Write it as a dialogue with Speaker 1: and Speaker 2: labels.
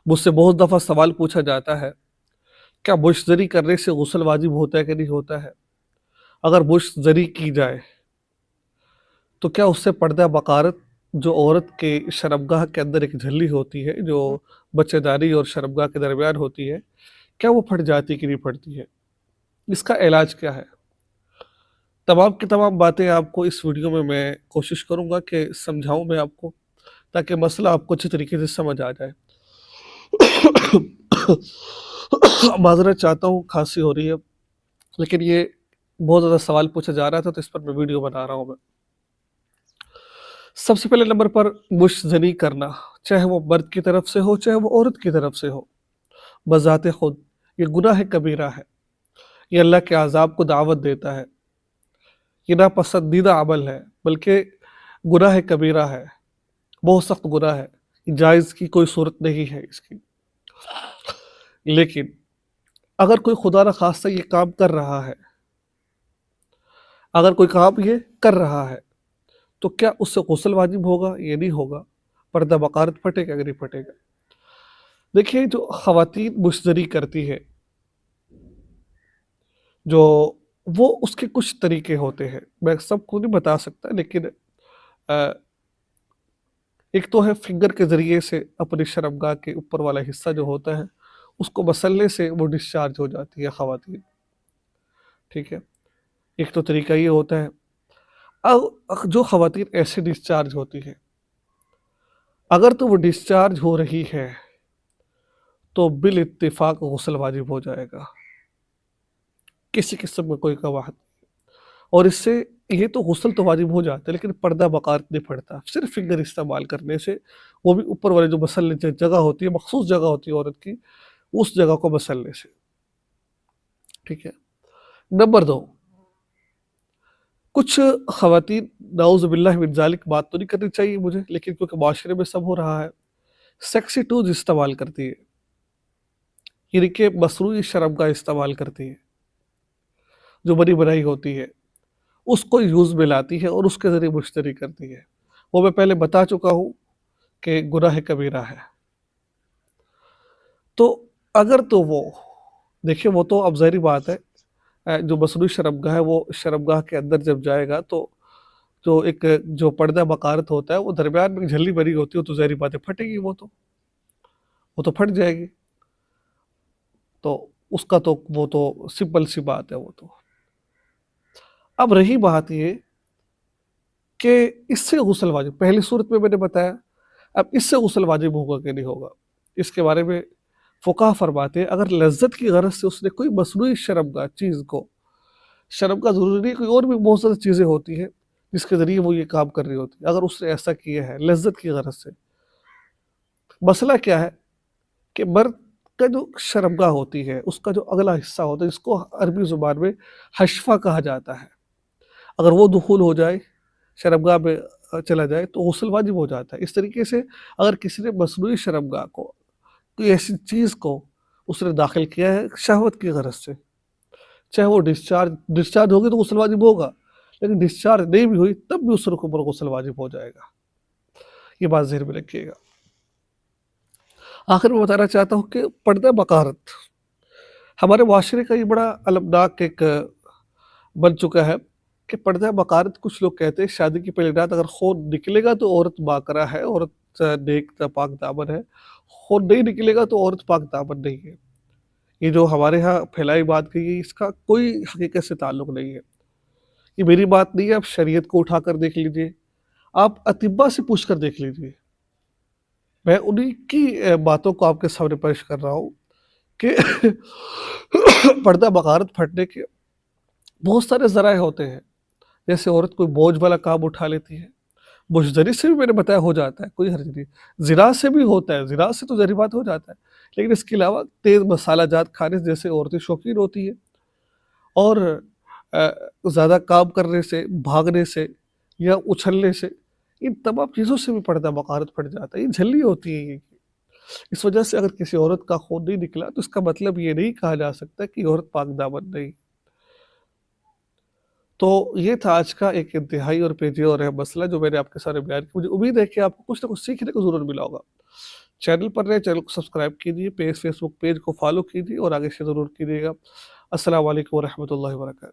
Speaker 1: मुझसे बहुत दफ़ा सवाल पूछा जाता है, क्या मुश्तरी करने से गुस्ल वाजिब होता है कि नहीं होता है? अगर मुश्तरी की जाए, तो क्या उससे पर्दा बकारत जो औरत के शर्मगाह के अंदर एक झल्ली होती है, जो बच्चेदानी और शर्मगाह के दरमियान होती है, क्या वो फट जाती है कि नहीं फटती है? इसका इलाज क्या है? तमाम की तमाम बातें आपको इस वीडियो में मैं कोशिश करूँगा कि समझाऊँ मैं आपको, ताकि मसला आपको अच्छे तरीके से समझ आ जाए। माज़रत चाहता हूँ, खाँसी हो रही है, लेकिन ये बहुत ज़्यादा सवाल पूछा जा रहा था, तो इस पर मैं वीडियो बना रहा हूँ मैं। सबसे पहले नंबर पर मुश्तनी करना, चाहे वो मर्द की तरफ से हो, चाहे वो औरत की तरफ से हो, बज़ाते खुद ये गुनाह कबीरा है। ये अल्लाह के अज़ाब को दावत देता है। ये नापसंदीदा अमल है, बल्कि गुनाह कबीरा है, बहुत सख्त गुनाह है। जायज़ की कोई सूरत नहीं है इसकी। लेकिन अगर कोई खुदा न खास्ता ये काम कर रहा है, अगर कोई काम ये कर रहा है, तो क्या उससे गुस्ल वाजिब होगा? ये नहीं होगा। पर्दा बकारत फटेगा कि नहीं फटेगा? देखिए, जो ख़वातीन मुश्तरी करती है, जो वो उसके कुछ तरीके होते हैं। मैं सबको नहीं बता सकता, लेकिन अ, एक तो है फिंगर के ज़रिए से अपनी शर्मगाह के ऊपर वाला हिस्सा जो होता है, उसको मसलने से वो डिस्चार्ज हो जाती है ख़वातीन, ठीक है? एक तो तरीका ये होता है। अब जो ख़वातीन ऐसे डिस्चार्ज होती हैं, अगर तो वो डिस्चार्ज हो रही है, तो बिल इत्तिफ़ाक़ गुस्ल वाजिब हो जाएगा। किसी किस्म में कोई कवाहत और इससे ये तो गुस्ल तो वाजिब हो जाता है, लेकिन पर्दा बकात नहीं पड़ता। सिर्फ़ फिंगर इस्तेमाल करने से, वो भी ऊपर वाले जो मसलने ज जगह होती है, मख़सूस जगह होती है औरत की, उस जगह को मसलने से, ठीक है? नंबर 2, कुछ ख़वातीन नाउज़ु बिल्लाहि मिन ज़ालिक बात तो नहीं करनी चाहिए मुझे, लेकिन क्योंकि माशरे में सब हो रहा है, सेक्सी टूल्स इस्तेमाल करती है। यानी कि मसनूई शर्म का इस्तेमाल करती है, जो बनी बनाई होती है, उसको यूज़ में लाती है और उसके ज़रिए मुश्तरी करती है। वो मैं पहले बता चुका हूँ कि गुनाह कबीरा है। तो अगर तो वो देखिए, वो तो अब ज़ाहिर-सी बात है, जो मसनूई शर्मगाह है, वो शर्मगाह के अंदर जब जाएगा, तो एक जो पर्दा बकारत होता है, वो दरमियान में झिल्ली बनी होती है, तो ज़ाहिर-सी बात है फटेगी वो तो फट जाएगी। तो उसका तो वो तो सिंपल सी बात है वो तो। अब रही बात ये कि इससे गुस्ल वाजिब, पहली सूरत में मैंने बताया, अब इससे गुस्ल वाजिब होगा कि नहीं होगा, इसके बारे में फ़ुक़हा फरमाते हैं, अगर लज़्ज़त की गरज़ से उसने कोई मसनूई शर्मगाह चीज़ को, शर्मगाह ज़रूरी नहीं, कोई और भी बहुत सारी चीज़ें होती हैं, जिसके ज़रिए वो ये काम कर रही होती है। अगर उसने ऐसा किया है लज़्ज़त की गरज़ से, मसला क्या है कि मर्द का जो शर्मगाह होती है, उसका जो अगला हिस्सा होता है, जिसको अरबी ज़ुबान में हशफ़ा कहा जाता है, अगर वो दुख़ूल हो जाए, शर्मगाह में चला जाए, तो गुस्ल वाजिब हो जाता है। इस तरीके से अगर किसी ने मसनूई शर्मगाह को, कोई ऐसी चीज़ को उसने दाख़िल किया है शहवत की गरज़ से, चाहे वो डिस्चार्ज होगी तो गुस्ल वाजिब होगा, लेकिन डिस्चार्ज नहीं भी हुई, तब भी उसके ऊपर गुस्ल वाजिब हो जाएगा। ये बात ज़हन में रखिएगा। आखिर में बताना चाहता हूँ कि पर्दा बकारत हमारे मुआशरे का ये बड़ा अलमनाक एक बन चुका है कि पर्दा बकारत, कुछ लोग कहते हैं शादी की पहली रात अगर खून निकलेगा तो औरत बाकरा है, औरत नेक पाक दामन है, खून नहीं निकलेगा तो औरत पाक दामन नहीं है। ये जो हमारे यहाँ फैलाई बात कही है, इसका कोई हकीकत से ताल्लुक नहीं है। ये मेरी बात नहीं है, आप शरीयत को उठाकर देख लीजिए, आप अतिब्बा से पूछ कर देख लीजिए। मैं उन्हीं की बातों को आपके सामने पेश कर रहा हूँ कि पर्दा बगारत फटने के बहुत सारे ज़राए होते हैं। जैसे औरत कोई बोझ वाला काम उठा लेती है, मुशतरी से भी मैंने बताया हो जाता है, कोई हर्ज नहीं। ज़िना से भी होता है, ज़िना से तो ज़ाहिर बात हो जाता है। लेकिन इसके अलावा तेज़ मसाला जात खाने से जैसे औरतें शौकीन होती हैं, और ज़्यादा काम करने से, भागने से या उछलने से, इन तमाम चीज़ों से भी पर्दा बगारत फट जाता है। ये झल्ली होती है ये। इस वजह से अगर किसी औरत का खून नहीं निकला, तो इसका मतलब ये नहीं कहा जा सकता कि औरत पाक-दामन नहीं। तो ये था आज का एक इंतहाई और पेचीदा और अहम मसला जो मैंने आपके सामने बयान किया। मुझे उम्मीद है कि आपको कुछ न कुछ सीखने को ज़रूर मिला होगा। چینل پر نئے چینل کو سبسکرائب کیجیے، فیس بک پیج کو فالو کیجیے اور آگے سے ضرور کیجیے گا۔ السلام علیکم ورحمۃ اللہ وبرکاتہ۔